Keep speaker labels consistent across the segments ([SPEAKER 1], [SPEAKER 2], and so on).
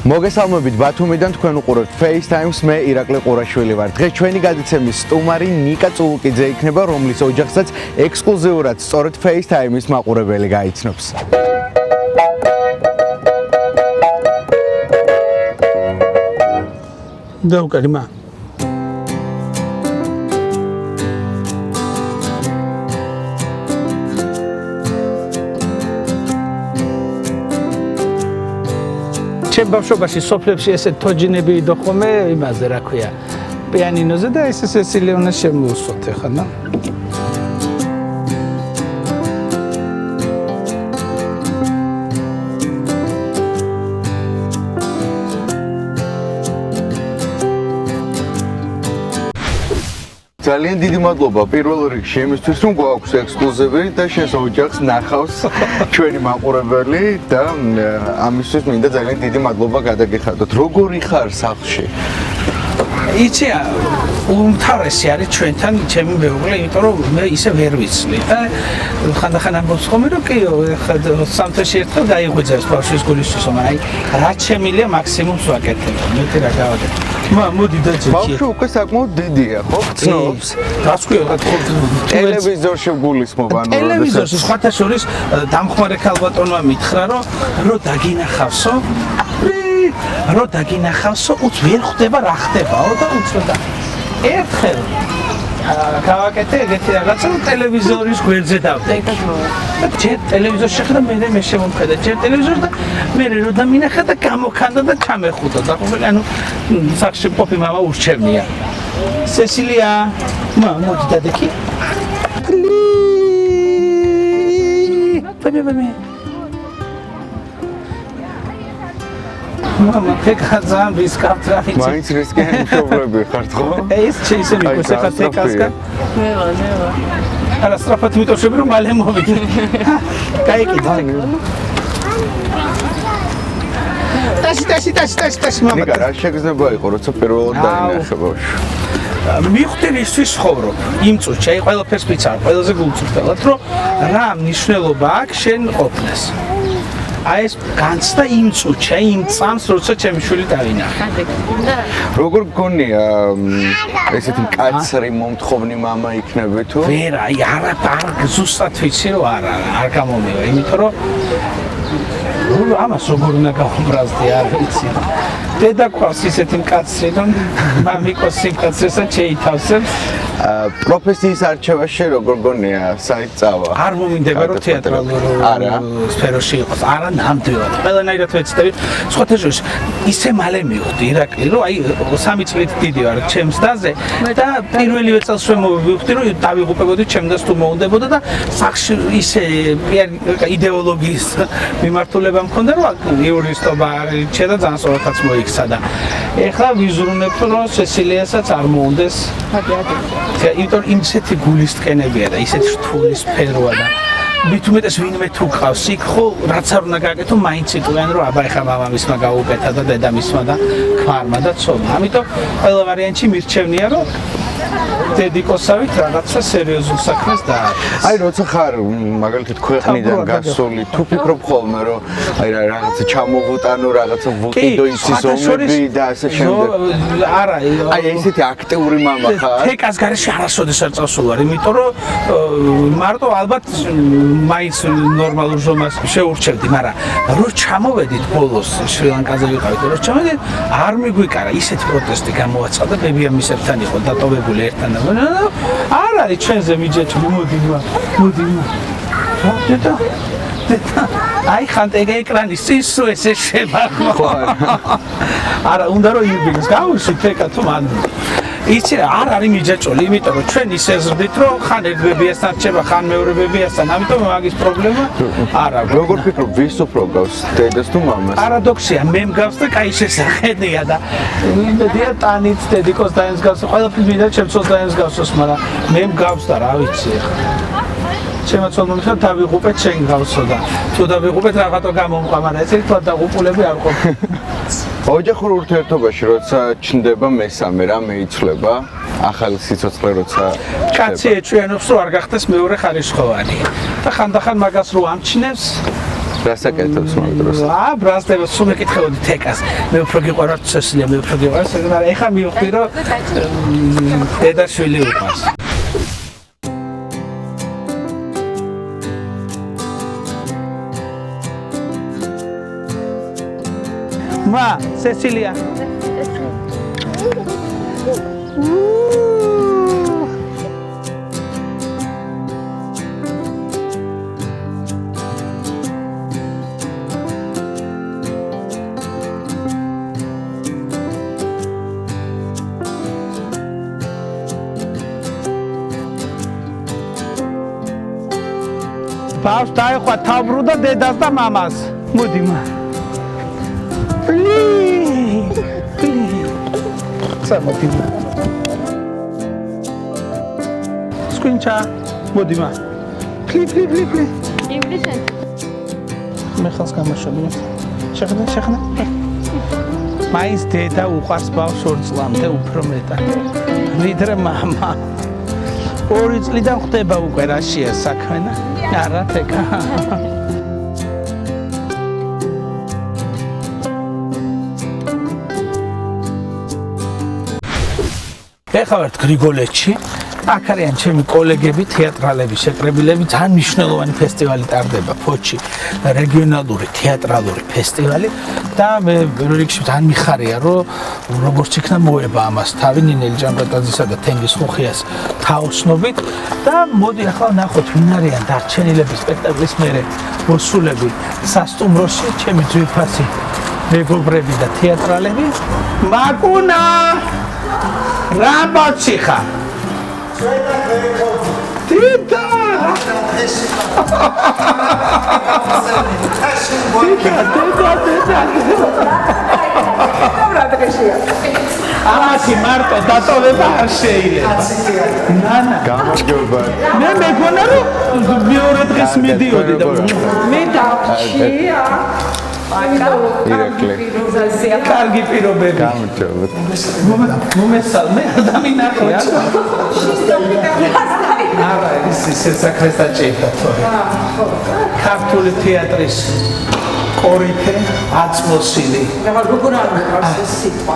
[SPEAKER 1] მოგესალმებით ბათუმიდან თქვენ უყურებთ FaceTime-ს მე ირაკლი ყურაშვილი ვარ. დღეს ჩვენი გადაცემის სტუმარი ნიკა წულუკიძე იქნება, რომლის ოჯახსაც ექსკლუზიურად სწორედ FaceTime-ის მაყურებელი გაიცნობს.
[SPEAKER 2] დავუკარი მა ჩემ ბავშვობაში სოფლებში ესეთ თოჯინები idო ხოლმე იმაზე რა ქვია პიანინოზე და ეს სესილიონას შემოუსვათ ახლა და
[SPEAKER 1] ძალიან დიდი მადლობა პირველ რიგში იმისთვის რომ გვაქვს ექსკლუზივი და შენს ოჯახს ნახავს ჩვენი მაყურებელი და ამისთვის მინდა ძალიან დიდი მადლობა გადაგიხადოთ. როგორი ხარ სახლში?
[SPEAKER 2] იცი უმთავრესი არის ჩვენთან ჩემი მეუღლე, იმიტომ რომ მე ისე ვერ ვიცლი და ხანდახან ამბობს ხოლმე რომ კი სამთაში ერთხელ გაიღვიძებს ბავშვის გულისთვის, მაგრამ რაც შემილია მაქსიმუმს ვაკეთებ. მეტი რა გავაკეთე. მოდი დაჭერე.
[SPEAKER 1] ბავშვი უკვე საკმაოდ დიდია, ხო? გწნობს.
[SPEAKER 2] რას ქვია, ხო?
[SPEAKER 1] ტელევიზორში გულისხმობ ანუ
[SPEAKER 2] ტელევიზორში სხვათა შორის დამხმარე ქალბატონმა მითხრა რომ დაგინახავსო რო დაგინახავსო, უც ვერ ხვდება რა ხდებაო და უცოდა. ერთხელ გავაკეთე ეგეთი რაღაცა, რომ ტელევიზორის გვერდზე დავდექი. და ჯერ ტელევიზორში ხედა, მე შემომხედა ჯერ ტელევიზორს და მე რო დამინახა და გამოქანდა და ჩამეხუტა. და ანუ სახში მყოფი მამა ურჩევნია. სესილია, მოდი დადექი. მე მამა ფეკაზან ვისკავთ რა იცი
[SPEAKER 1] მაინც რისკიანი მშობლები ხართ ხო?
[SPEAKER 2] ეს შეიძლება იყოს ახლა ფეკაზკა
[SPEAKER 3] მე ვარ
[SPEAKER 2] არა სწრაფად მიტოვები რომ მალე მოვიდე გაიგეთ ტაში მამა
[SPEAKER 1] ნიკა რა შეგრძნება იყო როცა პირველად დაინახე ბავშვი?
[SPEAKER 2] მივხვდი ისთვის ცხოვრობ იმ წუთში აი ყველაფერს ვიცარ ყველაზე გულწრფელად რომ რა მნიშვნელობა აქვს შენ ყოფნას აი ეს განცდა იმ წუთში, იმ წამს, როცა ჩემი შვილი დავინახე.
[SPEAKER 1] როგორ გქონია ესეთი მკაცრი მომთხოვნი მამა იქნები თუ?
[SPEAKER 2] ვერა, აი არა ზუსტად ვიცი რომ არ გამომივა, იმიტომ რომ ამას როგორ უნდა გავუბრაზდე, არ ვიცი. დედა ყავს ისეთი მკაცრი, რომ მამიკოს სიმკაცრესაც შეითავსებს.
[SPEAKER 1] პროფესიის არჩევაში როგორ გონია საერთოდ?
[SPEAKER 2] არ მომინდება რომ თეატრალურ სფეროში იყოს. არა ნამდვილად. ყველანაირად ვეცდები. სხვათა შორის ისე მალე მივხვდი ირაკლი, რომ აი 3 წლით დიდი ვარ ჩემს დაზე და პირველივე წელსვე მოვივხვდი, რომ დავიღუპებოდი ჩემ დას თუ მოუნდებოდა და სახში ისე იდეოლოგიის მიმართულება მქონდა, რომ იურისტობა არჩე და ძალიან სწორადაც მოიქცა და ეხლა ვიზრუნებ, რომ სესილიასაც არ მოუნდეს. იმიტომ იმცეთი გულისტკენებია და ისეთი რთული სფეროა და მით უმეტეს ვინმე თუ ყავს იქ ხო რაც არ უნდა გააკეთო მაინც იტყვიან რომ აბა ეხლა მამამისმა გაუკეთა და დედამისმა და ქმარმა და ცოლმა. ამიტომ ყველა ვარიანტში მირჩევნია რომ დედიკოსავით რაღაცა სერიოზულ საქმეს დააარსოს.
[SPEAKER 1] აი როცა ხარ მაგალითად ქვეყნიდან გასული, თუ ფიქრობ ხოლმე რომ აი რაღაცა ჩამოვუტანო, რაღაცა ვუყიდო იცის ომები და ასე შემდეგ.
[SPEAKER 2] არა,
[SPEAKER 1] აი ესეთი აქტიური მამა ხარ.
[SPEAKER 2] ფეკას გარეშე არასოდეს არ წავსულ ვარ, იმიტომ რომ მარტო ალბათ მაინც ნორმალურ ზომას შეურჩევდი, მაგრამ რო ჩამოვედით ბოლოს შრი-ლანკაზე ვიყავით, რო ჩამოვედით არ მიგვიკარა, ისეთ პროტესტი გამოაცხადა, ბებიამისებთან იყო დატოვებული ერთთან. არ არის ჩვენზე მიჯეჭვი, მოდი. დედა აი ხანტეგა ეკრანის წინსო ესე შემახო. არა, უნდა რომ ირბილს გავუშვით ეკა თუ მან. იცი რა, არ არის მიჯაჭვული, იმიტომ რომ ჩვენ ისე ზრდით, რომ ხან ერთ ბებიასთან რჩება, ხან მეორე ბებიასთან, ამიტომ მაგის პრობლემა არ აქვს.
[SPEAKER 1] როგორ ფიქრობ, ვის უფრო გავს, დედას თუ მამას?
[SPEAKER 2] პარადოქსია, მე მგავს და კაი შესახედია და მინდია ტანიც დედიკოს დაენს გავს, ყველაფერს მინდა ჩემცოლს დაენს გავსოს, მაგრამ მე მგავს და რა ვიცი ახლა. ჩემო ცოლმა მითხრა დავიღუპეთ შენ გავსო და თუ დავიღუპეთ რაღაცა გამომყვა, მაგრამ ეს ერთად დაღუპულები არ ყოფილა.
[SPEAKER 1] ოჯახურ ურთიერთობაში როცა ჩნდება მესამე რა მეიცვლება? ახალი სიცოცხლე როცა
[SPEAKER 2] კაცი ეჩვენებს რომ არ გახდეს მეორე ხარისხოვანი და ხანდახან მაგას რო ამჩნევს
[SPEAKER 1] რასაკეთებს მაგ დროს?
[SPEAKER 2] ბრაზდება, სულ მეკითხებოდი თეკას. მე უფრო გიყვართ ცესლია, მე უფრო გიყვართ, მაგრამ ეხლა მივხვდი, რომ დედაშვილი უყვარს. მა, სესილია. ბავშვ დაეხვა თავბრუ და დედას და მამას. მოდი მა. მოდი მა. სკინჩა. მოდი მა. ფლი.
[SPEAKER 3] ინგლისენ.
[SPEAKER 2] მე ხალს გამაშობი. შეხედა. მაინც დედა უყვარს ბავშვს 2 წლამდე უფრო მეტად. ვიდრე მამა. 2 წლიდან ხდება უკვე რაშია საქმენა. არა თეკა. ეხლა ვართ გრიგოლეთში. აქ არიან ჩემი კოლეგები, თეატრალები, შეკრებილები, ძალიან მნიშვნელოვანი ფესტივალი ტარდება ფოთში, რეგიონალური თეატრალური ფესტივალი და მე რიგში ძალიან მიხარია, რომ როგორც იქნა მოება ამას თავი ნინელი ჯამბატაძისა და თენგიზ ხუხიას თაოსნობით და მოდი ახლა ნახოთ ვინ არიან დარჩენილები სპექტაკლის მერე მოსულები სასტუმროში, ჩემი ძვირფასი მეგობრები და თეატრალები. მაკუნა! რამბოჩი ხარ? Tita! ამაში მარტო დატოვება არ შეიძლება. ნანა.
[SPEAKER 1] გამარჯობა.
[SPEAKER 2] მე მეგონა რომ მეორე დღეს მიდიოდი და
[SPEAKER 3] მე დავშია.
[SPEAKER 2] კარგი პირობები.
[SPEAKER 1] გამარჯობა.
[SPEAKER 2] მომესალმე ადამიანია. არა, ის საკრესა ჭირდა თორე. ქართული თეატრის კორიფე აწმოსილი.
[SPEAKER 3] როგორ არ მიყავს ეს სიტყვა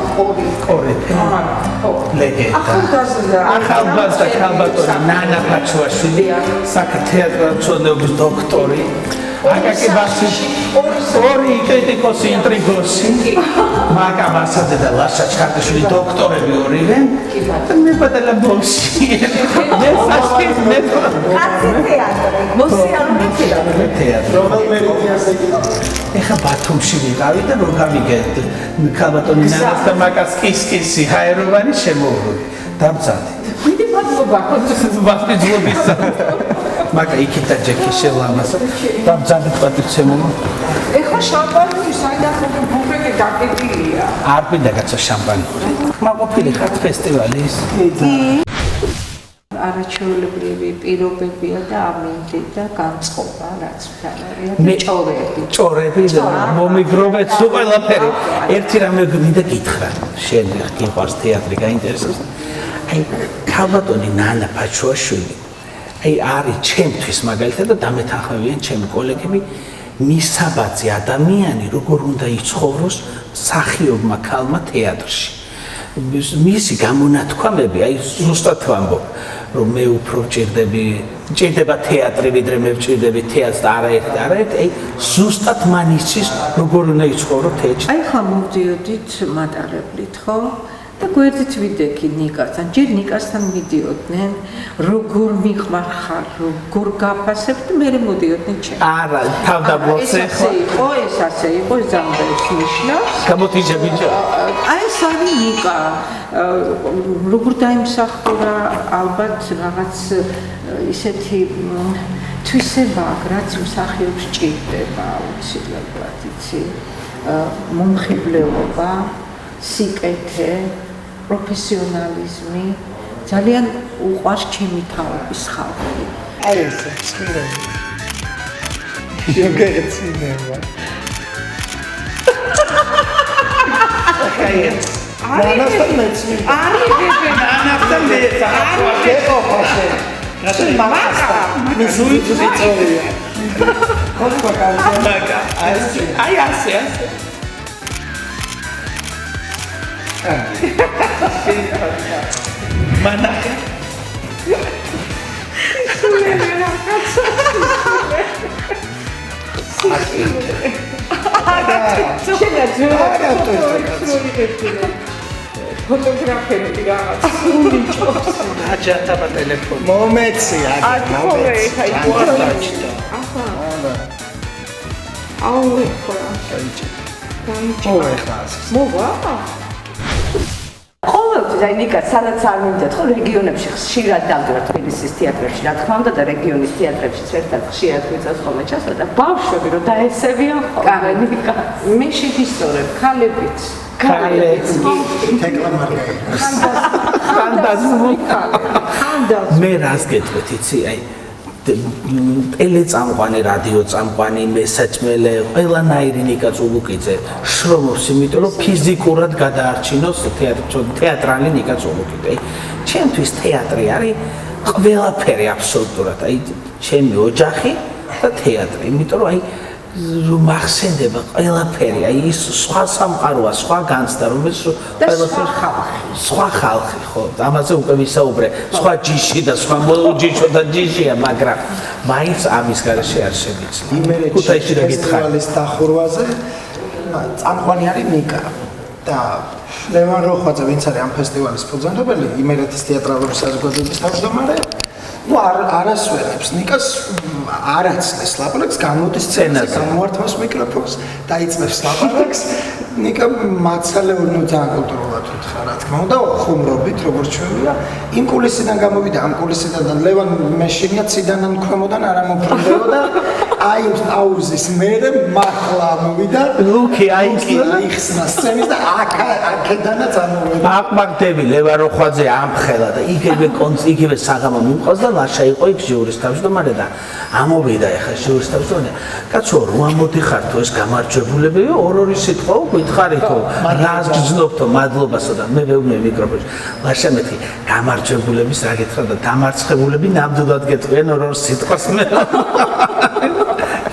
[SPEAKER 2] კორიფე. ლეგენდა. ახალგაზრდა ქალბატონი ნანა ფაჩუაშვილი, საკრეთეატრო მცოდნეობის დოქტორი. აკაკი ბასის ორი კრიტიკოსი ინტრიგოსი მაკა ბასაძე და ლაშა ჩხარტიშვილი დოქტორები ორივე მე პატარა ბოლში მე სასწის მე
[SPEAKER 3] კაცი თეატრი მოსიარულე თეატრი
[SPEAKER 2] ეხა ბათუმში ვიყავი და რო გავიგეთ ქალბატონი ნანას და მაკას კისკისი ჰაეროვანი შემოვლოდი დამძადეთ
[SPEAKER 3] დიდი მადლობა
[SPEAKER 2] ბასტიძლობის მაკა იქითა ჯექი შელამას დამძადეთ პატიცემომა
[SPEAKER 3] ეხლა შამპანი საიდანო ბუფეტი დაკეტილია
[SPEAKER 2] არ მინდა კაცო შამპანი მაყოფილი ხართ ფესტივალის
[SPEAKER 3] არაჩვეულებრივი პირობებია და ამინდი და განწყობა რაც მთავარია
[SPEAKER 2] ჭორები მომიგროვეთ სულ ყველაფერი ერთი რამე მინდა გითხრა შენ გიყვარს თეატრი გაინტერესებს აი ქალბატონი ნანა ფაჩუაშვილი აი არის ჩემთვის მაგალითად და დამეთანხმებიან ჩემი კოლეგები მისაბაძი ადამიანი როგორ უნდა იცხოვროს მსახიობმა ქალმა თეატრში მისი გამონათქვამები აი ზუსტად ვამბობ რომ მე უფრო ჭირდება თეატრი ვიდრე მე ვჭირდები თეატრს და არაერთ აი ზუსტად მან იცის როგორ უნდა იცხოვრო თეატრში
[SPEAKER 3] აი ხა მოვდიოდით მატარებლით ხო და გვერდით ვიდექი ნიკასთან ჯერ ნიკასთან მიდიოდნენ როგორ მიყვარხარ როგორ გაფასებთ მე მოდიოდნენ ჩემ
[SPEAKER 2] არა თავდაბლოცე
[SPEAKER 3] ხო ეს ასე იყო ზამბეს ნიშნავს
[SPEAKER 2] გამოტიჯა ბიჭო
[SPEAKER 3] აი ეს არის ნიკა როგორ დაიმსახურა ალბათ რაღაც ისეთი თვისება რაც მსახიობს ჭირდება აუცილებლად იცი მომხიბლეობა სიკეთე პროფესიონალიზმი ძალიან უყვარს ჩემი თაობის ხალხი.
[SPEAKER 2] აი ესე ცირები. შეგეცინება. აი ეს. ნანასთან მეცი. ნანასთან მეცი. გეყო ხაშე. გასულ მაგასთან. მიზუი ძიწოვია. აი ასე. მანახე.
[SPEAKER 3] ფოტოგრაფები რაღაც სული ჭობს.
[SPEAKER 2] აჯათა ტელეფონი.
[SPEAKER 4] მომეცი
[SPEAKER 3] ახა. აუ ეხლა. მოვა?
[SPEAKER 5] ყოველთვის აი ნიკა სადაც არ მინდათ ხო რეგიონებში ხშირად დავდივარ თბილისის თეატრებში რა თქმა უნდა და რეგიონის თეატრებში ერთად ხშირად გვიწევს ხოლმე ჩასვლა და ბავშვები რომ დაესევიან ხოლმე ნიკა
[SPEAKER 3] მე შეგისწორებ ქალებიც
[SPEAKER 2] ქალებიც
[SPEAKER 4] თეკლა მარგაიტა
[SPEAKER 3] ხანდას
[SPEAKER 2] მე რას გეტყვით იცი აი ტელეწამყვანი რადიო წამყვანი მესაჭმელე ყველანაირი ნიკა წულუკიძე შრომობს იმიტომ რომ ფიზიკურად გადაარჩინოს თეატრალი ნიკა წულუკიძე ჩემთვის თეატრი არის ყველაფერი აბსოლუტურად აი ჩემი ოჯახი და თეატრი იმიტომ რომ აი მახსენდება ყველაფერი აი ის სხვა სამყაროა სხვა განცდა რომელიც ყველაფერი სხვა ხალხი ხო ამაზე უკვე ვისაუბრე სხვა ჯიში და სხვა მოლუჯიშო და ჯიშია მაგრამ მაინც ამის გარეშე არ შეგიძლია
[SPEAKER 4] იმერეთში ფესტივალის დახურვაზე წამყვანი არის ნიკა და ლევან როხვაძე ვინც არის ამ ფესტივალის ფუძემდებელი იმერეთის თეატრალური საზოგადოების თავმჯდომარე არასვენებს ნიკას არაცლეს ლაპარაკს გამოდის სცენაზე გამოართვას მიკროფონს დაიწყებს ლაპარაკს ნიკა მაცალეულნო ძალიან კულტურულად უთხრა რა თქმა უნდა ხუმრობით როგორც ჩვენია იმ კულისიდან გამოვიდა ამ კულისიდან და ლევან მეშინია ციდანან ქვემოდან არ ამოფრინდებოდა აი აუზის მერე მართლა მოვიდა
[SPEAKER 2] ლუკი
[SPEAKER 4] აიხსნა სცენის და აქედანაც ამოვიდა
[SPEAKER 2] აკმაკდები ლევან როხვაძე ამხელა და იგივე საღამო მიყვავს და ლაშა იყო იქ ჟიურის თავმჯდომარე და ამოვიდა ეხა ჟიურის თავმჯდომარე კაცო რო ამოდიხარ თუ ეს გამარჯვებულები ორ-ორი სიტყვა უითხარითო რას გძნობთო მადლობასო და მე ვეუბნე მიკროფონში ლაშა მეთქი გამარჯვებულების რა გეთხრა და დამარცხებულები ნამდვილად გეტყვიან ორ-ორ სიტყვას მე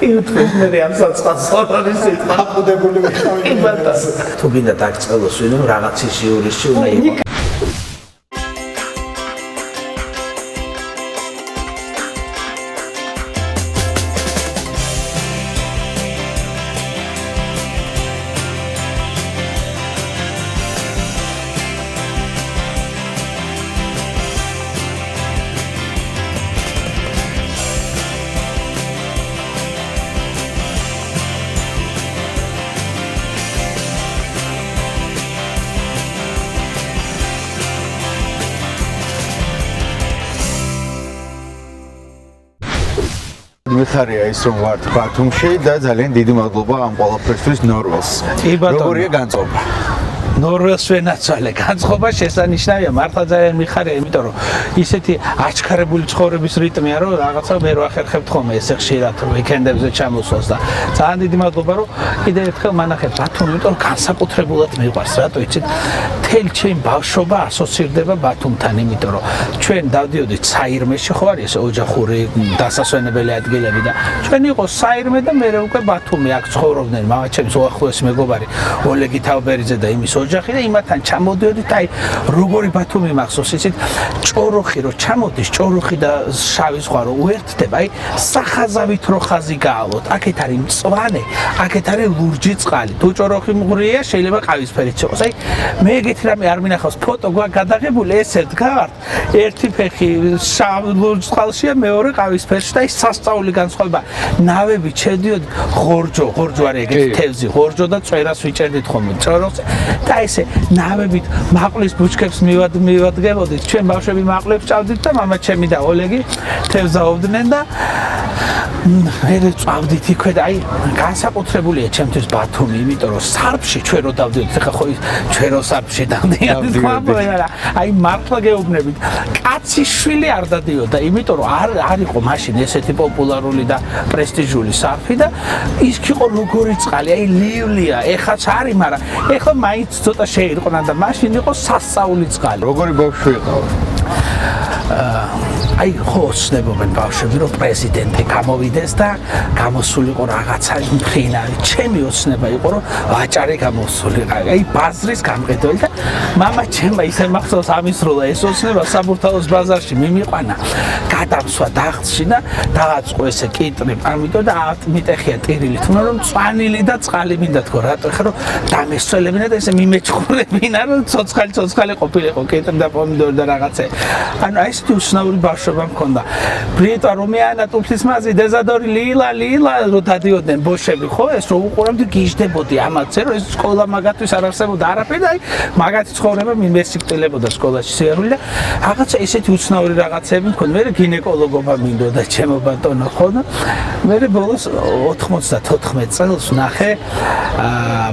[SPEAKER 2] იუთვეს მე ამ საწყას ორ-ორი სიტყვა
[SPEAKER 4] აპუდებული ვიხავი
[SPEAKER 2] თუ გინდა დაგწყელოს ვინმე რაღაცის ჟიურისში უნდა იყო
[SPEAKER 1] მიხარია ის რომ ვარ ბათუმში და ძალიან დიდი მადლობა ამ ყველაფერთვის ნორველს. როგორია განწყობა?
[SPEAKER 2] ნორველს ვენაცვალე განწყობა შესანიშნავია მართლა ძალიან მიხარია იმიტომ რომ ისეთი აჩქარებული ცხოვრების რიტმია რომ რაღაცა მე რო ახერხებთ ხოლმე ესე ხშირად ვიკენდებზე ჩამოსვლას და ძალიან დიდი მადლობა რომ კიდევ ერთხელ მანახეთ ბათუმი იმიტომ რომ განსაკუთრებულად მიყვარს რატო იცით თელ ჩემი ბავშვობა ასოცირდება ბათუმთან იმიტომ რომ ჩვენ დავდიოდით საირმეში ხო არის ეს ოჯახური დასასვენებელი ადგილები და ჩვენ იყო საირმე და მე უკვე ბათუმი აქ ცხოვრობდნენ მამაჩემს უახლოესი მეგობარი ოლეგი თავბერიძე და იმის ოჯახი და იმათთან ჩამოდიოდით აი როგორი ბათუმი მახსოვს იცით ჭოროხი რო ჩამოდის ჭოროხი და შავი ზღვა რო უერთდება აი სახაზავით რო ხაზი გაავლოთ აქეთ არის მწვანე აქეთ არის ლურჯი წყალი თუ ჭოროხი მღვრია შეიძლება ყავისფერიც იყოს აი მე ეგეთი რამე არ მინახავს ფოტო გვაქვს გადაღებული ესე დგავართ ერთი ფეხი შავ ლურჯ წყალშია მეორე ყავისფერში და ის სასწაული განსხვავება ნავები შედიოდი ღორჯო არის ეგეთი თევზი ღორჯო და წვერას ვიჭერდით ხოლმე ჭოროხზე და ესე ნავებით მაყლის ბუჩქებს მივადგებოდით ჩვენ ბავშვები მაყლებს ჭავდით და მამაჩემი და ოლეგი თევზაობდნენ და მე წავდით იქვე და აი განსაკუთრებულია ჩემთვის ბათუმი იმიტომ რომ სარფში ჩვენ რო დავდიოდით ხა ხო ჩვენ რო სარფში დავდიოდით აი მართლა გეუბნებით კაცის შვილი არ დადიოდა იმიტომ რომ არ იყო მაშინ ესეთი პოპულარული და პრესტიჟული სარფი და ის იყო როგორი წყალი აი ლივლია ეხაც არის მაგრამ ეხლა მაინც ცოტა შეირყნა და მაშინ იყო სასწაული წყალი
[SPEAKER 1] როგორი ბავშვი იყო?
[SPEAKER 2] აი ხო ცნებობენ ბავშვები რომ პრეზიდენტი გამოვიდეს და გამოსულიყო რაღაცა მფრინავი. ჩემი ოცნება იყო რომ ვაჭარი გამოსულიყო. აი ბაზრის გამყიდველი და მამა ჩემმა ისე მახსოვს ამისრულა ეს ოცნება საბურთალოს ბაზარში მიმიყვანა. გადამსვა დაღწში და დააწყო ესე კიტრი, ამიტომ და მიტეხია ტირილი. თუმცა რომ წვანილი და წყალი მინდა თქო რატო ხარო დამესწოლებინა და ესე მიმეჩხურებინა რომ ცოცხალი ყოფილიყო კიტრი და პომიდორი და რაღაცე. ანუ აი ესეთი უცნაური ბავშვობა მქონდა. ბრიტა რომეანა ტუფლის მაზი დეზადორი ლილა რო დადიოდნენ ბოშები ხო ეს რო უყურებდი გიждდებოდი ამათზე რომ ეს სკოლა მაგათთვის არ არსებობდა არაფერი და აი მაგათი ცხოვრება მიმესიკტილებოდა სკოლაში სიარული და რაღაცა ესეთი უცნაური რაღაცები მქონდა. მე გინეკოლოგობა მინდოდა ჩემო ბატონო ხო და მე ბოლოს 94 წელს ნახე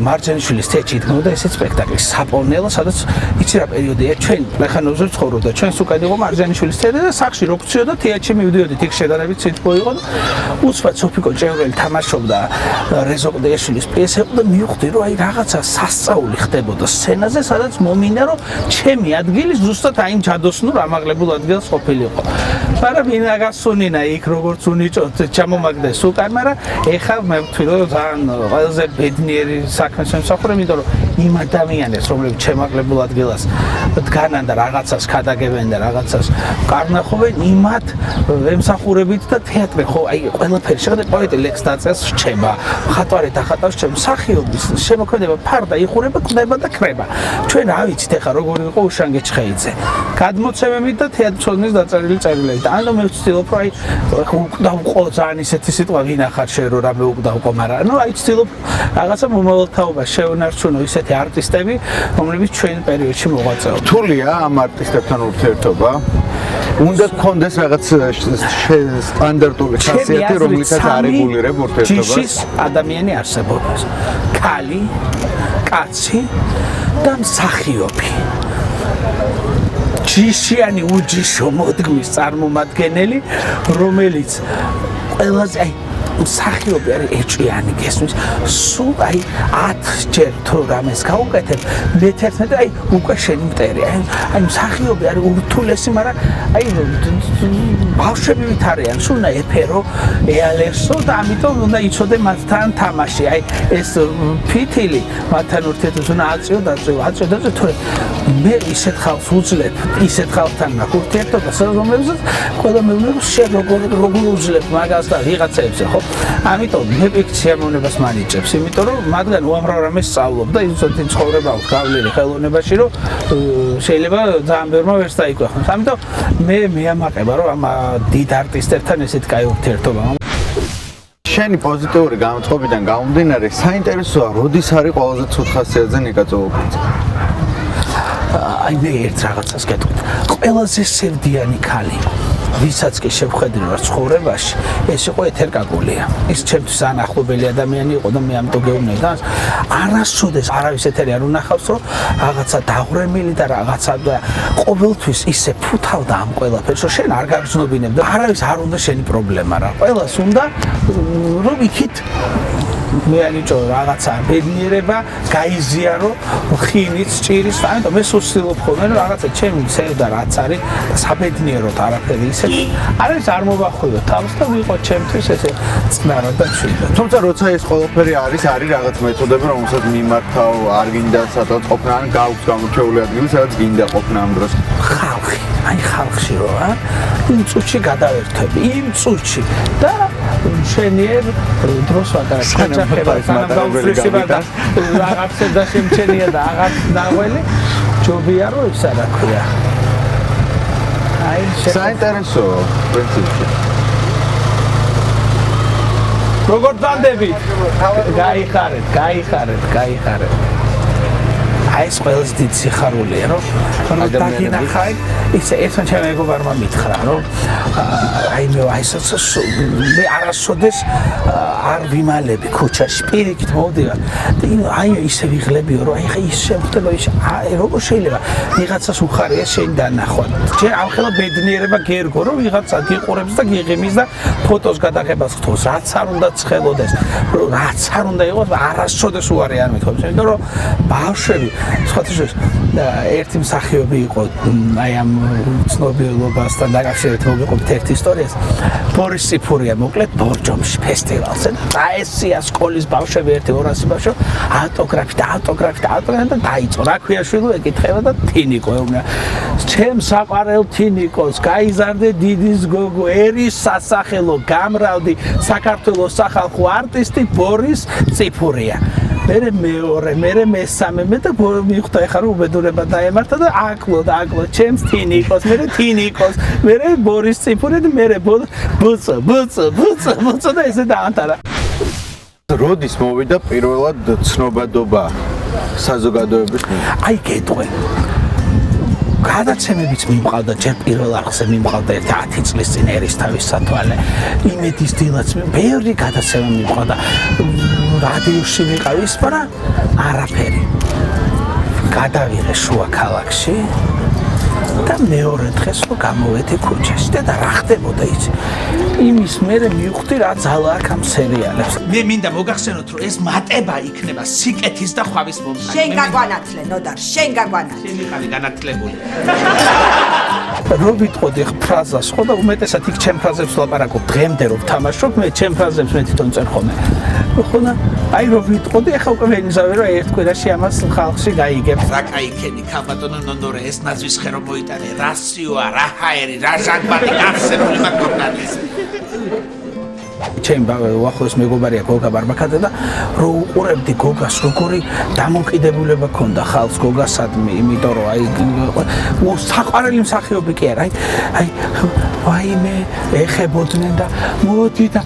[SPEAKER 2] მარჯანიშვილის თეატრში იდგმოდა ესე სპექტაკლი საპოვნელო სადაც იცი რა პერიოდია ჩვენ ლეხანოვზე ცხოვრობდა ჩვენს უკან იყო მარჯანიშვილის თეატრი და სახში რო გწიოდა თეატრში მივდიოდით იქ შედარებით სიტყვა იყო და უცბად სოფიკო ჭევრელი თამაშობდა რეზო ყდეაშვილის პიესებს და მივხვდი რომ აი რაღაცა სასწაული ხდებოდა სცენაზე სადაც მომინდა რომ ჩემი ადგილი ზუსტად აი ჯადოსნურ ამაღლებულ ადგილს ყოფილიყო მაგრამ ვინა გასუნინა იქ როგორც უნიჭოთ ჩამომაგდეს უკან მაგრამ ეხა მე ვთვლი რომ ძალიან ყველაზე ბედნიერი საქმეს ვემსახურებ იმიტომ რომ იმ ადამიანებს რომლებიც ჩემაღლებულ ადგილას დგანან და რაღაცას ქადაგებენ და რაღაცას კარნახობენ იმათ ვემსახურებით და თეატრი ხო აი ყველაფერი შეხედე პოეტი ლექს დაწეს რჩება ხატვარი დახატავს ჩემ მსახიობის შემოქმედება ფარდა იხურება ყდება და ხრება ჩვენ რა ვიცით ეხა როგორი იყო უშანგე ჩხეიძე გადმოცემებით და თეატრონის დაწერილი წერილები და ანუ მე ვცდილობ რომ აი უკდავყო ძალიან ისეთი სიტყვა ვინახარ შე რომ რამე უკდავყო მაგრამ ნუ აი ვცდილობ რაღაცა მომავალთაობა შეუნარჩუნო ისეთი არტისტები რომლებიც ჩვენ პერიოდში მოღვაწეობენ
[SPEAKER 1] რთულია ამ არტისტებთან ურთიერთობა უნდა გქონდეს რაღაც სტანდარტული ხასიათი რომლითაც არეგულირებ ურთიერთობას
[SPEAKER 2] ჯიშის ადამიანი არსებობს ქალი კაცი და მსახიობი ჯიშიანი უჯიშო მოდგმის წარმომადგენელი რომელიც ყველაზე აი მსახიობი არის ეჭვიანი გესმის სულ აი 10 ჯერ თუ რამეს გავუკეთებ მე-11 აი უკვე შენი მტერია აი მსახიობი არის ურთულესი მაგრამ აი ბავშვები ვით არიან სულ უნდა ეფერო ეალერსო და ამიტომ უნდა იცოდე მათთან თამაში აი ეს ფითილი მათთან ურთიერთობას უნდა აწიო თორე მე ისეთ ხალხს უძლებ ისეთ ხალხთან მაქვს ურთიერთობას რომელსაც ყველა მეუბნებს შენ როგორ უძლებ მაგას და ვიღაცებს ხო ამიტომ მე პიქციამონებას მანიჭებს იმიტომ რომ მათგან უამრავ რამეს სწავლობ და ისეთი ცხოვრება აქვს გავლილი ხელოვნებაში რომ შეიძლება ძალიან ბევრმა ვერც დაიქვეხნოს ამიტომ მე მეამაყება რომ ამ დიდ არტისტებთან ესეთი კაი ურთიერთობა
[SPEAKER 1] შენი პოზიტიური გამოწყობიდან გამომდინარე საინტერესოა როდის არის ყველაზე ცუდ ხასიათზე ნიკა წოვუქცე
[SPEAKER 2] აი მე ერთ რაღაცას გეტყვით ყველაზე სევდიანი ქალი ვისაც კი შევხედრი ვარ ცხოვრებაში ეს იყო ეთერკაკულია ის ჩემთვის ანახლობელი ადამიანი იყო და მე ამიტომ გეუბნები და არასოდეს არავის ეთერი არ უნახავს რომ რაღაცა დაღვრემილი და რაღაცა და ყოველთვის ისე ფუთავდა ამ ყველაფერს რომ შენ არ გაგრძნობინებ და არავის არ უნდა შენი პრობლემა რა ყველას უნდა რომ იქით მე ანიჭო რაღაცა ბედნიერება გაიზიარო ხინით ჭირის ამიტომ მე სულცდილობ ხოლმე რომ რაღაცა ჩემი ცევდა რაც არის საბედნიეროდ არაფერი ისეთი არის არ მოვახვიო თავს და ვიყო ჩემთვის ესე წნარა და შვიდა
[SPEAKER 1] თუმცა როცა ეს ყველაფერი არის რაღაც მეთოდები რომელსაც მიმართავ არ გინდა სადაც ყოფნა ან გაქვს გამორჩეული ადგილი სადაც გინდა ყოფნა ამ დროს
[SPEAKER 2] ხალხი აი ხალხში რო იმ წუთში გადავერთები იმ წუთში და შენიერ დროს ვაკარებ რაღაცა და შემჩენია და რაღაც დაღველი ჯობია რომ ისა რა ქვია აი
[SPEAKER 1] საინტერესო პრინციპი
[SPEAKER 2] როგორ დანდებით გაიხარეთ აი ეს ყველაზე დიდი სიხარულია რომ დაგინახავ ისე ერთმა ჩემმა მეგობარმა მითხრა რომ აი მე მე არასოდეს არ ვიმალები ქუჩაში პირიქით მოვდივარ აი ისე ვიღლებიო რომ აი ხა ის შემხდება ის აი როგორ შეიძლება ვიღაცას უხარია შენ დანახვა ჯერ ამხელა ბედნიერება გერგო რომ ვიღაცა გიყურებს და გიღიმის და ფოტოს გადაღებას ხთოს რაც არ უნდა ცხელოდეს რაც არ უნდა იყოს არასოდეს უარი არ მithობს იმიტომ რომ ბავშვები სხვათაშორის ერთი მსახიობი იყო აი ამ ცნობილობასთან დაკავშირებით მოგიყვებით ერთ ისტორიას. ბორის ციფურია მოკლედ ბორჯომში ფესტივალზე და წაესია სკოლის ბავშვები 1-200 ბავშვი ავტოგრაფი და დაიწყო რა ქვია შვილო ეკითხება და თინიკო ეუბნება ჩემს საყვარელ თინიკოს გაიზარდე დიდის გოგო ერის სასახელო გამრავდი საქართველოს სახალხო არტისტი ბორის ციფურია მე მესამე მე და მიხვდა ეხლა რომ უბედურება დაემართა და აკლო ჩემს თინიკოს მე ბორის ციფურია და მე ბუცო და ესე დაანტარა
[SPEAKER 1] როდის მოვიდა პირველად ცნობადობა საზოგადოების
[SPEAKER 2] აი გეტყვი გადაცემებიც მიმყავდა ჯერ პირველ არხზე მიმყავდა ერთი 10 წლის წინ ერისთავის სათვალე იმედის დილაც ბევრი გადაცემა მიმყავდა რადიოში ვიყავ ის მაგრამ არაფერი გადავიღე შუა ქალაქში და მეორე დღეს რომ გამოვედი ქუჩაში და რა ხდებოდა იცი იმის მერე მივხვდი რა ძალა აქვს ამ სერიალებს მე მინდა მოგახსენოთ რომ ეს მატება იქნება სიკეთის და ხვავის მომსახურე
[SPEAKER 6] შენ გაგვანათლე ნოდარ შენ გაგვანათლე
[SPEAKER 2] შენ იყავი განათლებული რო ვიტყოდი ფრაზას ხო და უმეტესად იქ ჩემ ფრაზებს ვლაპარაკობ დღემდე რომ ვთამაშობ მე ჩემ ფრაზებს მე თვითონ წერ ხოლმე ხო და აი რო ვიტყოდი ახლა უკვე ვენიზავე რომ ერთ კვირაში ამას ხალხში გაიგებს რა кайქენი ქალბატონო ნონორე ეს ნაძვის ხე რომ მოიტანე რა სიოა რა ჰაერი რა ჟანგბადი გახსენული მაგორნალის ჩემ უახლოეს მეგობარია გოგა ბარბაკაძე და რო უყურებდი გოგას როგორი დამოკიდებულება ქონდა ხალხს გოგასადმი იმიტომ რომ აი საყვარელი მსახიობი კი არა აი ვაიმე ეხებოდნენ და მოდი და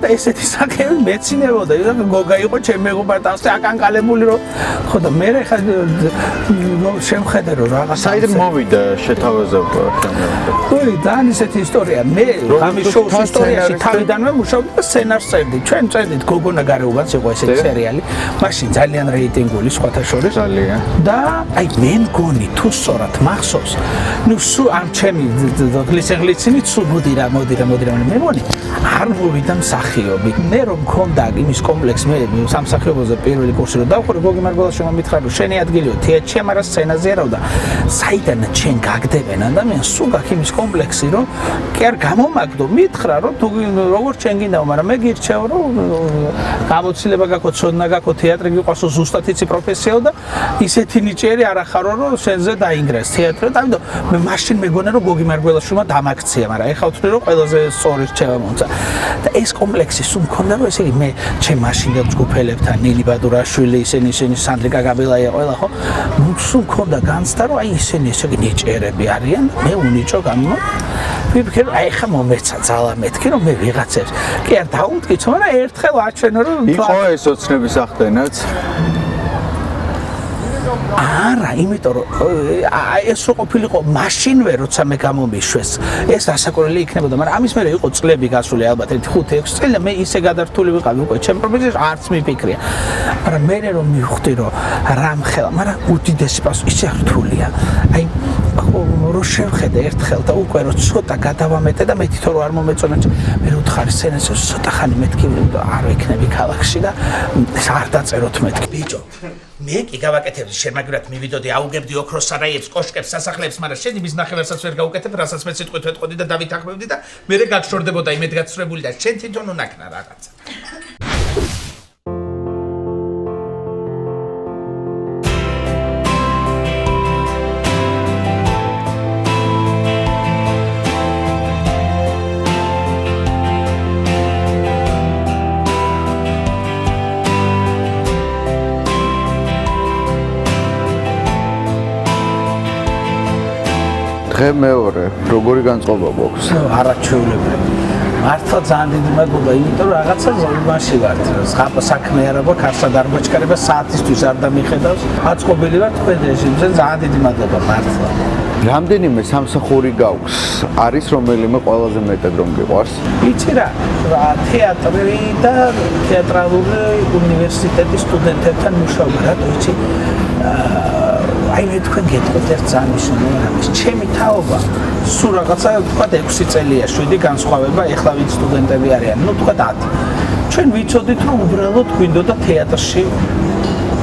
[SPEAKER 2] და ესეთი საკები მეცინებოდა და გოგა იყო ჩემ მეგობართან ასე აკანკალებული რომ ხო და მე ხა შემხედე რომ რაღაც
[SPEAKER 1] საიდან მოვიდა შეთავაზება
[SPEAKER 2] ოი ძალიან ისეთი ისტორია მე ამის შოუს ისტორიაში თავიდანვე მუშაობდი და სცენარს წერდი ჩვენ წერდით გოგონა გარეუბანს იყო ესეთი სერიალი მაშინ ძალიან რეიტინგული სხვათა შორის
[SPEAKER 1] ძალიან
[SPEAKER 2] და აი მე მგონი თუ სწორად მახსოვს ნუ სულ ამ ჩემი გლიცინით სულ მოდი რა მე მგონი არ მოვიდა მსახიობი მე რომ მქონდა იმის კომპლექსი მე სამსახიობოზე პირველი კურსი რომ დავხურე გოგი მარგველას შემომითხრა რომ შენი ადგილიო თეატრში მაგრამ სცენაზე არავ და საიდან ჩვენ გაგდებენ ადამიანს სულ გაქვს იმის კომპლექსი რომ კი არ გამომაგდო მითხრა რომ თუ როგორ ჩვენ გინდაო მაგრამ მე გირჩევ რომ გამოცდილება გაქვს ცოდნა გაქვს თეატრი გიყვარსო ზუსტად იცი პროფესიაო და ისეთი ნიჭიერი არ ახარო რომ შენზე დაინგრეს თეატრი და ამიტომ მე მაშინ მეგონა რომ გოგი მარგველაშვილმა დამაქცია მაგრამ ეხლა ვთვლი რომ ყველაზე სწორი რჩევა მომცა და ეს კომპლექსი სულ მქონდა რომ ესე იგი მე ჩემ მაშინდელ ჯგუფელებთან ნინი ბადურაშვილი ისინი სანდრიკა გაბილაია ყველა ხო სულ მქონდა განცდა რომ აი ისინი ესე იგი ნიჭიერები არიან მე უნიჭო გამო ვიფიქრე აი ხა მომეცა ძალა მეთქი რომ მე ვიღაცებს კი არ დაუმტკიცო მაგრამ ერთხელ აჩვენო რომ
[SPEAKER 1] იყო ეს ოცნების ახდენაც
[SPEAKER 2] არა, იმიტომ რომ ეს რო ყოფილიყო მაშინვე როცა მე გამომიშვეს, ეს ასაკურელი იქნებოდა, მაგრამ ამის მერე იყო წლები გასული ალბათ 5-6 წელი და მე ისე გადართული ვიყავი უკვე ჩემ პროფესიაში არც მიფიქრია. მაგრამ მე რომ მივხვდი რომ რამ ხელა, მაგრამ უდიდესი პასუხი ისე რთულია. აი რო შევხედე ერთხელ და უკვე რო ცოტა გადავამეტე და მე თვითონ რო არ მომეწონა, მე რო ვთხარი სცენაზე ცოტა ხანი მეთქი და არ ვიქნები ქალაქში და არ დაწეროთ მეთქი. ბიჭო მე კი გავაკეთებდი შემაგრად მივიდოდი აუგებდი ოქროს სარაიებს, კოშკებს, სასახლეებს, მაგრამ შენ იმის ნახევარსაც ვერ გავუკეთებ, რასაც მე სიტყვით ვეთყოდი და დავითანხმებდი და მე გაგშორდებოდა იმედგაცრუებული და შენ თვითონ უნაქნა რაღაცა.
[SPEAKER 1] დღე მეორე, როგორი განწყობა გვაქვს?
[SPEAKER 2] არაჩვეულებრივი. მართლა ძალიან დიდი მადლობა, იმიტომ რომ რაღაცა ზოლმაში ვართ. ზღაპ საქმე არა გვაქვს, არსად არ მოჭკარება საათისთვის არ დამიხედავს. აწყობილი ვართ თქვენ რეჟიმზე, ძალიან დიდი მადლობა მართლა.
[SPEAKER 1] რამდენიმე სამსახური გაქვს? არის რომელიმე ყველაზე მეტად რომ გიყვარს?
[SPEAKER 2] იცი რა, თეატრი და თეატრალური უნივერსიტეტის სტუდენტებთან მუშაობა, რატო იცი? აი მე თქვენ გეტყვით ერთ ძალიან მნიშვნელოვან რამეს. ჩემი თაობა სულ რაღაცა თქვა 6 წელია, 7 განსხვავება, ეხლა ვინც სტუდენტები არიან, ну თქვა 10. ჩვენ ვიცოდით რომ უბრალოდ გვინდოდა თეატრში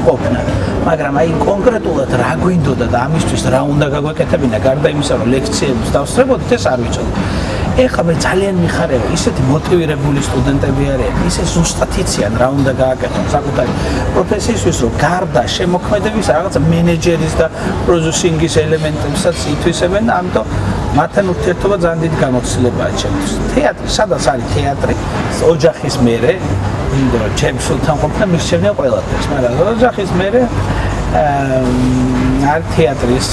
[SPEAKER 2] ყოფნა. მაგრამ აი კონკრეტულად რა გვინდოდა და ამისთვის რა უნდა გაგვეკეთებინა, გარდა იმისა, რომ ლექციებს დავსწრებოდით, ეს არ ვიცოდი. ეხლა მე ძალიან მიხარება, ისეთი მოტივირებული სტუდენტები არიან, ისე ზუსტად იციან რა უნდა გააკეთონ საკუთარი პროფესიისთვის, რომ გარდა შემოქმედების რაღაცა მენეჯერის და პროდიუსინგის ელემენტებსაც ითვისებენ, ამიტომ მათთან ურთიერთობა ძალიან დიდი გამოცდილებაა ჩემთვის. თეატრი, სადაც არის თეატრი, ოჯახის მერე, იმიტომ რომ ჩემს სულთან ყოფნა მისჩენია ყველაფერს, მაგრამ ოჯახის მერე არის თეატრის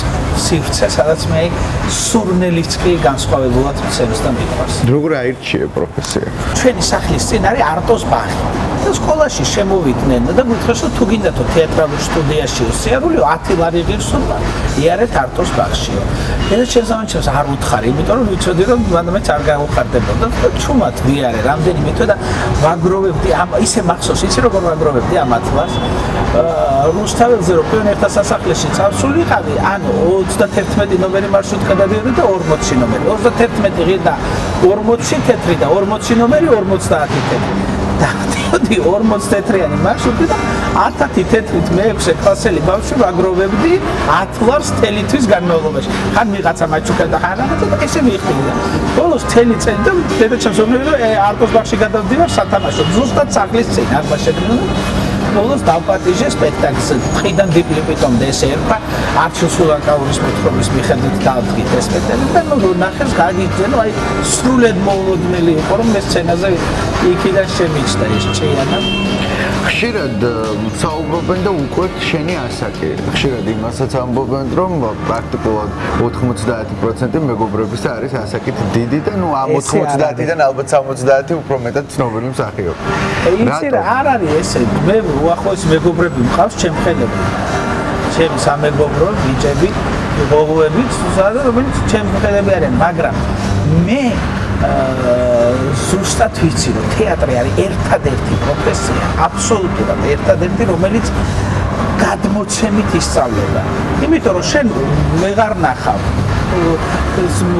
[SPEAKER 2] სივრცე, სადაც მე სურნელიც კი განსხვავებულად მცემს და მიყვარს.
[SPEAKER 1] როგორ აირჩიე პროფესია?
[SPEAKER 2] ჩვენი სახლის წინ არის არტოს ბაღი. და სკოლაში შემოვიდნენ და გითხრეს, რომ თუ გინდათო თეატრალურ სტუდიაშიო სიარული 10 ლარი ღირსობა, იარეთ არტოს ბაღშიო. ეს შესაძლოა არ უთხარი, იმიტომ რომ ვიცოდი რომ მანდამეც არ გავუხარდებოდა და ჩუმად ვიარე რამდენიმე თვე და ვაგროვებდი ამ ისე მახსოვს, იცი როგორ ვაგროვებდი ამ ათლას. რუსთაველზე რო პიონერთა სასახლეში წავსულიყავი, ანუ 31 ნომერი მარშრუტკა გადადიოდი და 40 ნომერი. 31 ღირ და 40 თეთრი და 40 ნომერი 50 თეთრი. დავდიოდი 40 თეთრიანი მარშრუტი და 10 თეთრით მე-6 კლასელი ბავშვი ვაგროვებდი 10 ლარს თელითვის განმავლობაში. ხან მიღაცა მაჩუკა და ხან რაღაცა და ესე მიხდიდა. ბოლოს თელი წელი და დედაჩემს ვამბობდი რომ არტოს ბაღში გადავდივარ სათამაშოდ. ზუსტად სახლის წინ აღმა შეგნო. ბოლოს დავპატიჟე სპექტაკლს დღიდან დიპლომიტომდე ესე ერქვა არჩილ სულაკაურის მოთხრობის მიხედვით დავდგით ეს სპექტაკლი და ნუ ნახეს გაგიძენო აი სრულად მოულოდნელი იყო რომ მე სცენაზე იქიდან შემიჩნდა ეს ჭიანა.
[SPEAKER 1] ხშირად საუბრობენ და უკვე შენი ასაკი. ხშირად იმასაც ამბობენ, რომ პრაქტიკულად 90% მეგობრების არის ასაკით დიდი და ნუ ამ 90-დან ალბათ 70 უფრო მეტად ცნობილი მსახიობი.
[SPEAKER 2] იცი რა არ არის ესე მე უახლოესი მეგობრები მყავს ჩემ ხელები. ჩემი სამეგობრო ბიჭები, გოგოები, რომელიც ჩემ ხელები არიან, მაგრამ მე ზუსტად ვიცი რომ თეატრი არის ერთადერთი პროფესია, აბსოლუტურად ერთადერთი, რომელიც გადმოცემით ისწავლება. იმიტომ რომ შენ ვეღარ ნახავ.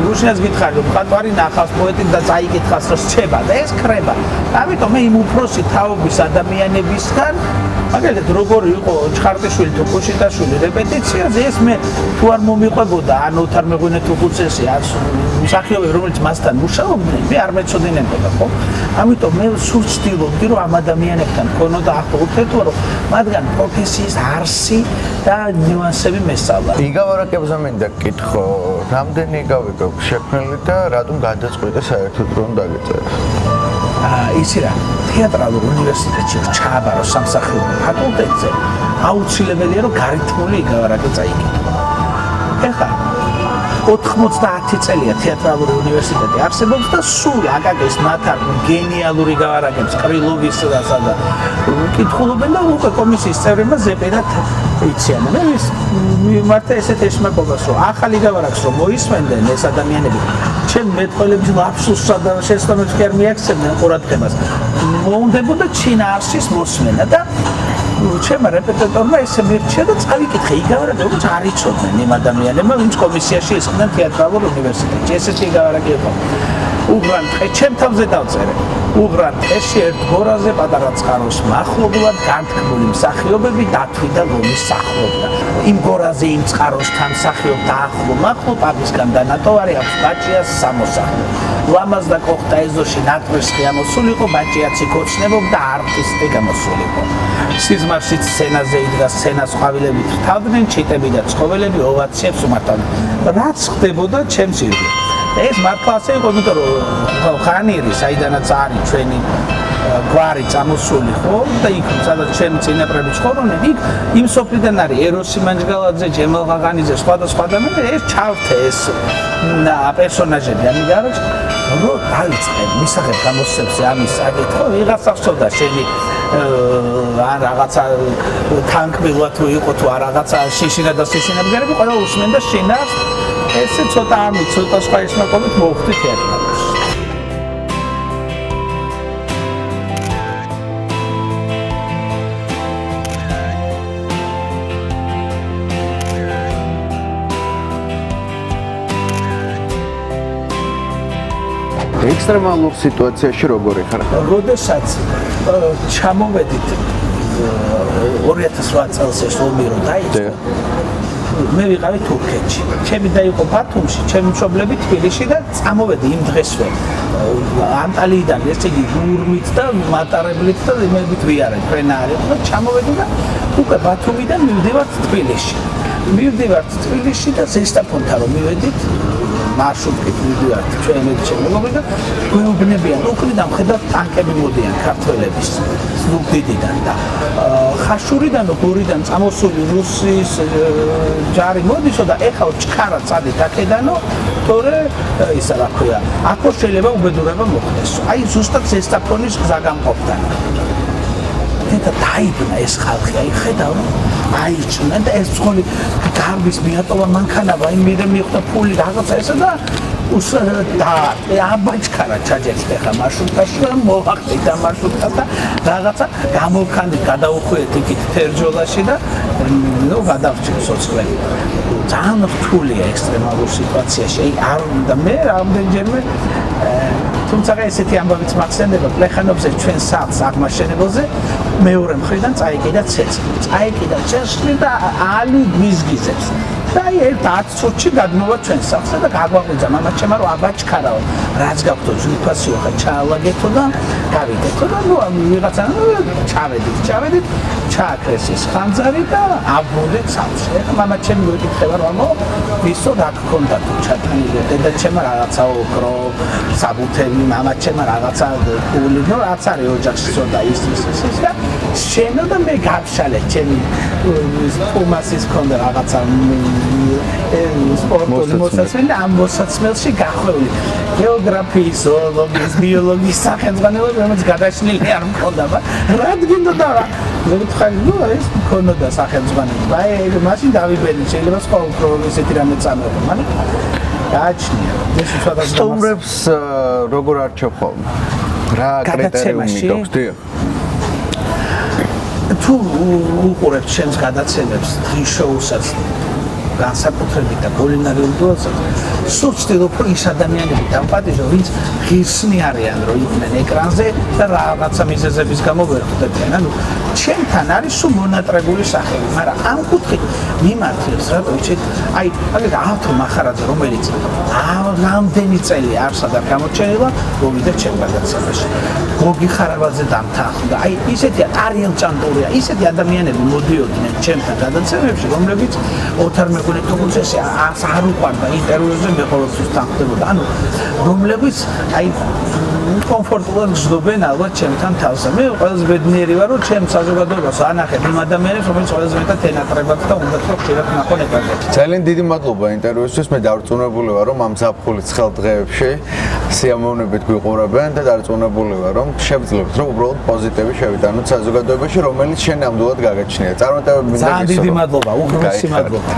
[SPEAKER 2] რუსინას გითხარი რომ მხატვარი ნახავს პოეტი და წაიკითხავს რომ სჩება და ეს ქრება. ამიტომ მე იმ უფროსი თაობის ადამიანებისგან მაგალითად როგორ იყო ჩხარტიშვილი თუ კუშიტაშვილი რეპეტიციაზე ეს მე თუ არ მომიყვებოდა ან ოთარ მეღვინე თუ ხუცესი ან მსახიობები რომელიც მასთან მუშაობდნენ მე არ მეწოდინებოდა ხო ამიტომ მე სულ ვცდილობდი რომ ამ ადამიანებთან მქონოდა ახლო ურთიერთობა რომ მათგან პროფესიის არსი და ნიუანსები მესწავლა.
[SPEAKER 1] იგავარაკებზე მინდა გკითხო, რამდენი იგავი გაქვს შექმნილი და რატომ გადაწყვიტე საერთოდ რომ დაგეწერე?
[SPEAKER 2] იცი რა, თეატრალურ უნივერსიტეტში ჩააბარო სამსახიობო ფაკულტეტზე, აუცილებელია რომ გარითმული იგავარაკი წაიკითხო. ეხლა 90 წელია თეატრალური უნივერსიტეტი არსებობს და სულ აკაკის ნათარ გენიალური გავარაკებს კრილოვისა და სადა კითხულობენ და უკვე კომისიის წევრებმა ზეპედად იციან. მე მიმართა ესეთ ეშმაკობას რომ ახალი გავარაკს რომ მოისმენდნენ ეს ადამიანები ჩემ მეტყველების ლაფსუსსა და შეცდომებს კი არ მიაქცევდნენ ყურადღებას. მოუნდებოდა ჩინაარსის მოსმენა და ჩემ რეპეტიტორმა ესე მირჩია და წავიკითხე იგავარაკი როგორც არ იცოდნენ იმ ადამიანებმა ვინც კომისიაში ისხდნენ თეატრალურ უნივერსიტეტში. ესეთი იგავარაკი იყო. უღრან ტყე ჩემ თავზე დავწერე. უღრან ტყეში ერთ გორაზე პატარა წყაროს მახლობლად განთქმული მსახიობები დათვიდა ლომის სახლობდა. იმ გორაზე იმ წყაროსთან მსახიობთა ახლო მახლო პაპისგან დანატოვარი აქვს ბაჭიას სამოსახლო. ლამაზ და კოხტა ეზოში ნატრესხი ამოსულიყო, ბაჭიაც იქოცნებობდა არტისტი გამოსულიყო. სიზმარშიც სცენაზე იდგა სცენას ყვავილებით ხვთავდნენ, ჩიტები და ცხოველები ოვაციებს უმართავდნენ. რაც ხდებოდა ჩემს ირგვლივ. ეს მართლა ასე იყო, იმიტომ რომ ხანირი, საიდანაც არის ჩვენი გვარი წამოსული ხო და იქ სადაც ჩემი წინაპრები ცხოვრობდნენ, იქ იმ სოფლიდან არის ეროსი მანჯგალაძე, ჯემალ ღაღანიძე, სხვადასხვა ადამიანები, ეს ჩავთე ეს პერსონაჟები ამიგაროჩ რო დაიწყე მისაღებ გამოსცემსე ამის საკითხო, ვიღაცა ხსოვდა შენი ან რაღაცა თანკბილვა თუ იყო თუ რაღაცა შიშინა და შიშინებგარები ყველა უსმენდა შინას ესე ცოტა ამი ცოტა სხვა ისმაკობით მოვხდი თეატრალურში.
[SPEAKER 1] ექსტრემალურ სიტუაციაში როგორი ხარ?
[SPEAKER 2] როდესაც ჩამოვედით 2008 წელს ეს ომი რო დაიწყო მე ვიყავი თურქეთში. ჩემი დაიყო ბათუმში, ჩემი მშობლები თბილისში და წამოვედი იმ დღესვე. ანტალიიდან ესე იგი გურმით და მატარებლით და იმებით ვიარეთ ფრენარით და ჩამოვედი და უკვე ბათუმიდან მივდივართ თბილისში. მივდივართ თბილისში და ზესტაფონთან რომ მივედით მარშრუტით მივდივართ ჩვენი მეგობრები და გვეუბნებიან უკრიდან ხედავთ ტანკები მოდიან ქართველების ზუგდიდიდან და ხაშურიდან გორიდან წამოსული რუსის ჯარი მოდისო და ეხლა ჩქარა წადით აქედანო თორე ისა რა ქვია აქ შეიძლება უბედურება მოხდეს აი ზუსტად ზესტაფონის გზა გამყოფთან და დაიბნა ეს ხალხი აი ხედავ აიჭნენ და ეს ძღოლი გარბის მიატოვა მანქანა ვაი მიდე მიხვდა ფული რაღაცა ესა და უსადა აბაჩქარა ჩაჯერდა ხა მარშრუტაში და მოვახდი და მარშრუტად და რაღაცა გამოვქანდი გადაუხვიეთ იქით თერჯოლაში და ნუ გადავჭი სოციალური ძალიან რთულია ექსტრემალურ სიტუაციაში აი არ უნდა მე რამდენჯერმე თუმცა ესეთი ამბავიც მახსენდება პლეხანებზე ჩვენ სახლს აღმაშენებელზე მეორე მხრიდან წაიკიდა ცეცხლი წაიკიდა ცეცხლი და ალი გვიზგიზებს და აი 10 წუთში გადმოვა ჩვენ სახლს და გაგვაღვიძა მამაჩემა რომ აბაჩქარაო რაც გაქვთო ზვიფასიო ხა ჩაალაგეთო და გავიდეთო და ნუ ვიღაცა ჩავედით ჩააქრეს ეს ხანძარი და აბრუნდეთ სახლში ეხლა მამაჩემი გვეკითხება რომ ამო ისო რა გქონდა თუ ჩატანილი დედაჩემა რაღაცა ოქრო საბუთები მამაჩემა რაღაცა ფული ნუ რაც არის ოჯახში ცოტა ის და შენო და მე გავშალე ჩემი პუმასის კონდა რაღაცა სპორტული მოსაცმელი და ამ მოსაცმელში გახვეული გეოგრაფიის, ზოოლოგიის, ბიოლოგიის სახელმძღვანელოები რომელიც გადაშლილი არ მქონდა რა გინდოდა რა მე ვთქვი ნუ ეს მქონდა სახელმძღვანელოება აი მაშინ დავიბედი შეიძლება სხვა უფრო ესეთი რამე წამოება მაგრამ გააჩნია ეს უცბად
[SPEAKER 1] სტუმრებს როგორ არჩევ ხოლმე რა კრიტერიუმი გაქვს
[SPEAKER 2] თუ უყურებთ ჩემს გადაცემებს დღის შოუსაც განსაკუთრებით და კულინარიულ დონეზე სულ ვცდილობ რომ ის ადამიანები დამპატიჟო ვინც ღირსნი არიან რომ იყვნენ ეკრანზე და რაღაცა მიზეზების გამო ვერ ხვდებიან ანუ ჩემთან არის სულ მონატრებული სახელი მაგრამ ამ კუთხით მიმართებს რატო იცით აი აგერ ავთო მახარაძე რომელიც რამდენი წელი არსად არ გამოჩენილა მოვიდა ჩემ გადაცემაში გოგი ხარაბაძე დამთანხმდა აი ისეთი არიელ ჭანტურია ისეთი ადამიანები მოდიოდნენ ჩემთან გადაცემებში რომლებიც ოთარ მეგონეთოქუცესი არ უყვარდა ინტერვიუზე მე ყოველთვის თანხმდებოდა ანუ რომლებიც აი კომფორტულად გზნობენ ალბათ ჩემთან თავს მე ყველაზე ბედნიერი ვარ რომ ჩემ საზოგადოებას ანახებ იმ ადამიანებს რომელიც ყველაზე მეტად ენატრებათ და უნდა რომ ხშირად ნახონ ეკრანზე
[SPEAKER 1] ძალიან დიდი მადლობა ინტერვიუსთვის მე დარწმუნებული ვარ რომ ამ ზაფხულის ცხელ დღეებში სიამოვნებით გვიყურებენ და დარწმუნებული ვარ რომ შევძლებთ რომ უბრალოდ პოზიტივი შევიტანოთ საზოგადოებაში რომელიც შენ ნამდვილად გაგაჩნია წარმატებები მინდა გისურვო
[SPEAKER 2] ძალიან დიდი მადლობა უღრმესი მადლობა